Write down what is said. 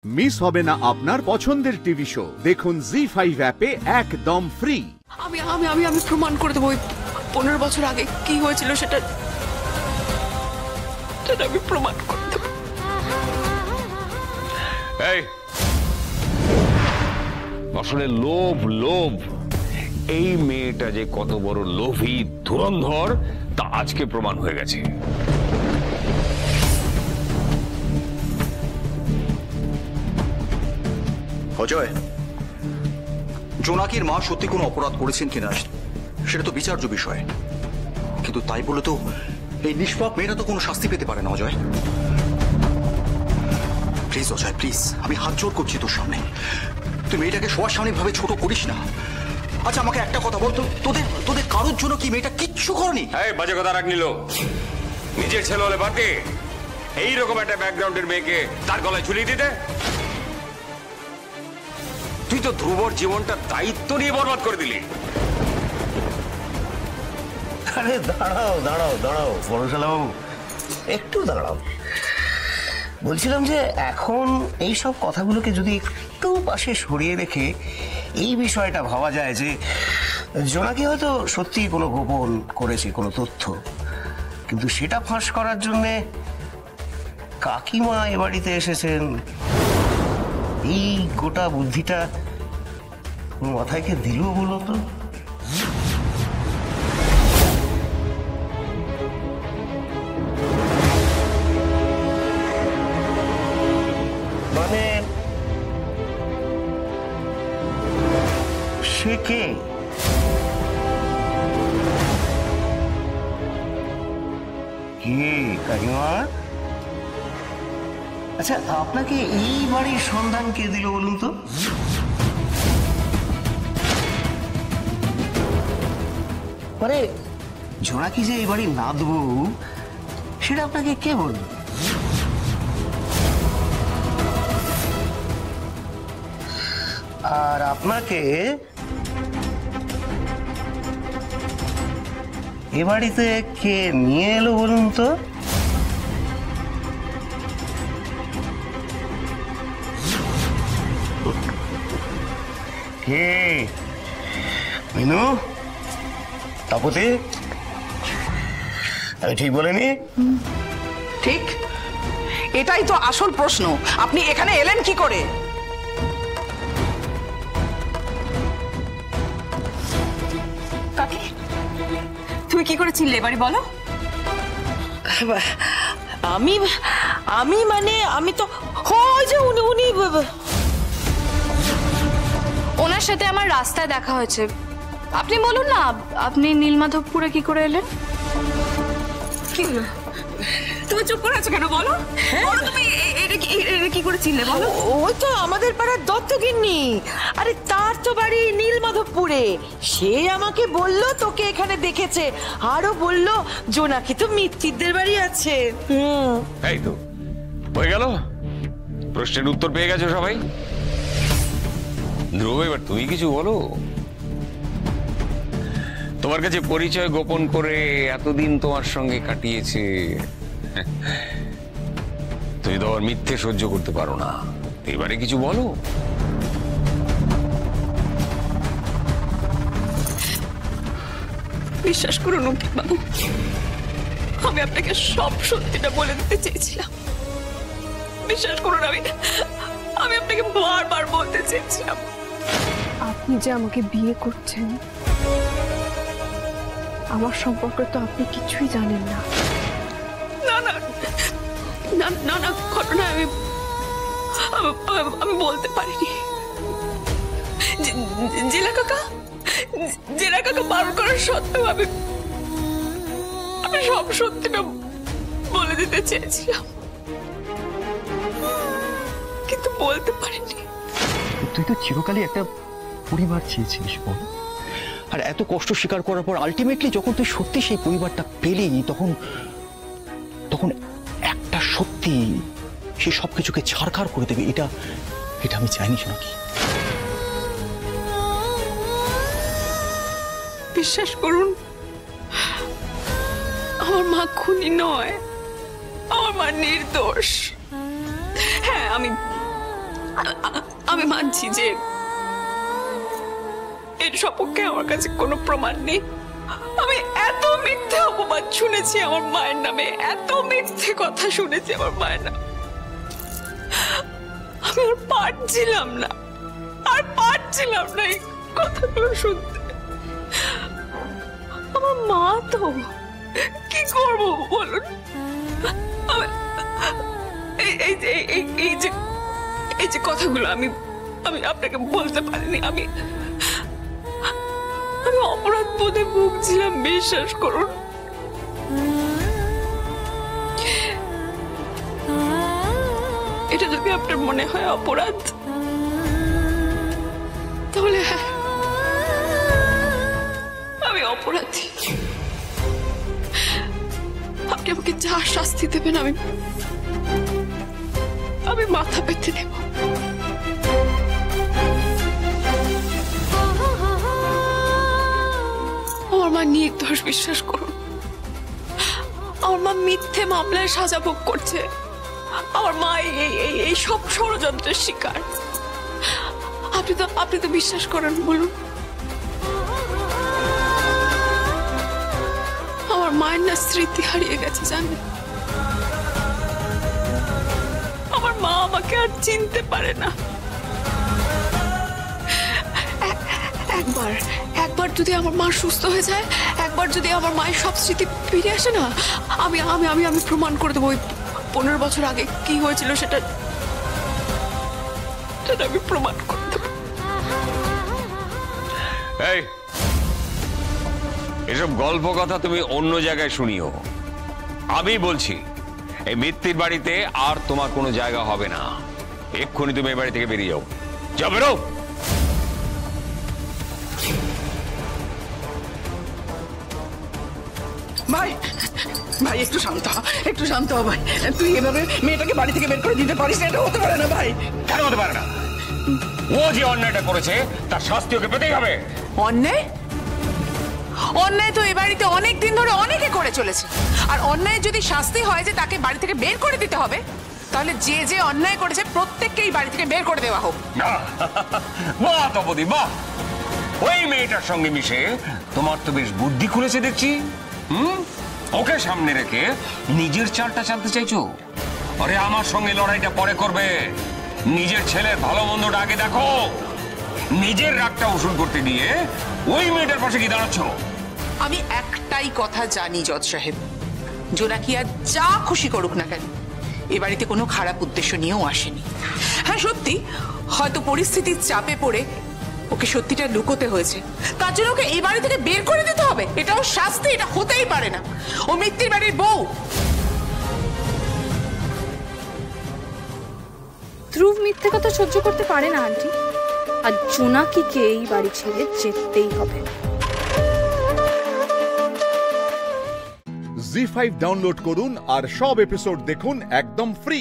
Miss হবে না আপনার পছন্দের টিভি শো। দেখুন জি5 অ্যাপে একদম ফ্রি। আমি আমি আমি আমি প্রমাণ করে দেবো 15 বছর আগে কি হয়েছিল সেটা আমি প্রমাণ করে দেবো। এই আসলে লোভ লোভ, এই মেয়েটা যে কত বড় লোভী ধুরন্ধর তা আজকে প্রমাণ হয়ে গেছে। অজয়, জোনাকির মা সত্যি কোনো অপরাধ করেছেন কিনা সেটা তো বিচার্য বিষয়, কিন্তু তাই বলে তো এই নিষ্পাপ মেয়েরা তো কোনো শাস্তি পেতে পারে না। অজয় প্লিজ, অজয় প্লিজ, আমি হাত জোর করছি তোর সামনে, তুই মেয়েটাকে সবার সামনে ভাবে ছোট করিস না। আচ্ছা আমাকে একটা কথা বল, তোদের তোদের কারোর জন্য কি মেয়েটা কিচ্ছু করেনি? এই বাজে কথা রাখ নিল, নিজের ছেলে হলে বাদ দে, এইরকম একটা ব্যাকগ্রাউন্ডের মেয়েকে তার গলায় ঝুলিয়ে দিতে। তুই তো ধ্রুবর জীবনটা দায়িত্ব নিয়ে বরবাদ করে দিলি। আরে দাঁড়াও দাঁড়াও দাঁড়াও বড়শালাবাবু, একটু দাঁড়াও। বলছিলাম যে এখন এই সব কথাগুলোকে যদি একটু পাশে সরিয়ে রেখে এই বিষয়টা ভাবা যায় যে জোনাকি হয়তো সত্যি কোনো গোপন করেছে কোনো তথ্য, কিন্তু সেটা ফাঁস করার জন্যে কাকিমা এ বাড়িতে এসেছেন, এই গোটা বুদ্ধিটা মাথায় কে দিল বলো তো? মানে সে কে? কে কাকিমা? আচ্ছা আপনাকে এই বাড়ির সন্ধান কে দিল বলুন তো? মানে জোনাকি যে এই বাড়ির নাতবু সেটা আপনাকে কে বলল? আর আপনাকে এ বাড়িতে কে নিয়ে এলো বলুন তো? কে? মিনু? তাপতি? আমি ঠিক বলিনি? ঠিক, এটাই তো আসল প্রশ্ন। আপনি এখানে এলেন কি করে? কাকি, তুমি কি করে চিনলে এবারে বলো? আমি আমি মানে আমি তো ওই যে উনি উনি ওনার সাথে আমার রাস্তায় দেখা হয়েছে। আপনি বলুন না, আপনি নীলমাধবপুরে কি করে এলেন? কি হলো? তুমি চুপ করে আছো কেন? বলো বলো, তুমি এটা কি করে চিনলে বলো? ওই তো আমাদের পাড়ার দত্তগিন্নি, আরে তার তো বাড়ি নীলমাধবপুরে। সে আমাকে বলল তোকে এখানে দেখেছে, আরো বলল জোনাকি তো মিত্তিরদের বাড়ি আছে। এই তো হয়ে গেল, প্রশ্নের উত্তর পেয়ে গেছো সবাই। ধ্রুব এবার তুমি কিছু বলো। তোমার কাছে পরিচয় গোপন করে এতদিন তোমার সঙ্গে কাটিয়েছে, তুমি তো আর মিথ্যে সহ্য করতে পারো না, এবারে কিছু বলো। বিশ্বাস করুন অঙ্কিত বাবু, আমি আপনাকে সব সত্যিটা বলে দিতে চেয়েছিলাম। বিশ্বাস করুন, আমি আপনাকে বারবার বলতে চেয়েছিলাম। আপনি যে আমাকে বিয়ে করছেন, আমার সম্পর্কে তো আপনি কিছুই জানেন না। না না না না না, ঘটনা আমি বলতে পারিনি। জেলা কাকা বারণ করার সত্ত্বেও আমি সব সত্যিটা বলে দিতে চেয়েছিলাম, কিন্তু বলতে পারিনি। তুই তো চিরকালই একটা পরিবার চেয়েছিস বল, আর এত কষ্ট স্বীকার করার পর আলটিমেটলি যখন তুই সত্যি সেই পরিবারটা পেলি, তখন তখন একটা সত্যি সে সবকিছুকে ছাড়খাড় করে দেবে, এটা এটা আমি চাইনি নাকি? বিশ্বাস করুন, আমার মা খুনি নয়, আমার মা নির্দোষ। হ্যাঁ, মানছি যে এর সপক্ষে আমার কাছে কোনো প্রমাণ নেই। আমি এত মিথ্যে অপবাদ শুনেছি আমার মায়ের নামে, এত মিথ্যে কথা শুনেছি আমার মায়ের নামে, আমি আর পারছিলাম না এই কথাগুলো শুনতে। আমার মা তো কি করবো বলুন? এই যে কথাগুলো আমি আপনাকে বলতে পারিনি। আমি অপরাধ বোধে ভুগছিলাম, বিশ্বাস করুন। এটা যদি আপনার মনে হয় অপরাধ, তাহলে হ্যাঁ, আমি অপরাধী। আপনি আমাকে যা শাস্তি দেবেন আমি মাথা পেতে নেব। আমার মা নির্দোষ, বিশ্বাস করুন। আমার মা মিথ্যে মামলায় সাজা ভোগ করছে। আমার মা এই সব ষড়যন্ত্রের শিকার। আপনি তো বিশ্বাস করেন বলুন? আমার মায়ের না স্মৃতি হারিয়ে গেছে, জানেন? আমার মা আমাকে আর চিনতে পারে না। একবার যদি আমার মা সুস্থ হয়ে যায়, একবার যদি আমার মায়ের সব স্মৃতি ফিরে আসে না, আমি প্রমাণ করে দেবো 15 বছর আগে কি হয়েছিল সেটা আমি প্রমাণ করে দেবো। এই এসব গল্প কথা তুমি অন্য জায়গায় শুনিও। আমি বলছি এই মিত্তির বাড়িতে আর তোমার কোনো জায়গা হবে না। এক্ষুনি তুমি এই বাড়ি থেকে বেরিয়ে যাও। যাও, বেরো। ভাই ভাই একটু শান্ত হ ভাই। তুই এভাবে মেয়েটাকে বাড়ি থেকে বের করে দিতে পারিস না, এটা হতে পারে না ভাই। কেন হতে পারে না? ও যে অন্যায়টা করেছে তার শাস্তি ওকে পেতেই হবে। অন্যায় তো এ বাড়িতে অনেক দিন ধরে অনেকে করে চলেছে। আর অন্যায় যদি শাস্তি হয় যে তাকে বাড়ি থেকে বের করে দিতে হবে, তাহলে যে অন্যায় করেছে প্রত্যেককেই বাড়ি থেকে বের করে দেওয়া হোক। বাহ তপদি, বাহ! ওই মেয়েটার সঙ্গে মিশে তোমার তো বেশ বুদ্ধি খুলেছে দেখছি। ওকে সামনে রেখে নিজের চালটা চালতে চাইছো? আরে আমার সঙ্গে লড়াইটা পরে করবে, নিজের ছেলের ভালো মন্দটা আগে দেখো। নিজের রাগটা উসুল করতে গিয়ে ওই মেয়েটার পাশে কি দাঁড়াচ্ছ? আমি একটাই কথা জানি জজ সাহেব, জোনাকি আর যা খুশি করুক না কেন, এ বাড়িতে কোনো খারাপ উদ্দেশ্য নিয়েও আসেনি। হ্যাঁ সত্যি, হয়তো পরিস্থিতির চাপে পড়ে ওকে সত্যিটা লুকোতে হয়েছে, তার জন্য ওকে এই বাড়ি থেকে বের করে দিতে হবে। এটাও শাস্তি, এটা হতেই পারে না। ও মিত্তির বাড়ির বউ। ধ্রুব মিথ্যে কথা সহ্য করতে পারে না আন্টি, আর জোনাকিকে এই বাড়ি ছেড়ে যেতেই হবে। জি5 ডাউনলোড করুন আর সব এপিসোড দেখুন একদম ফ্রি।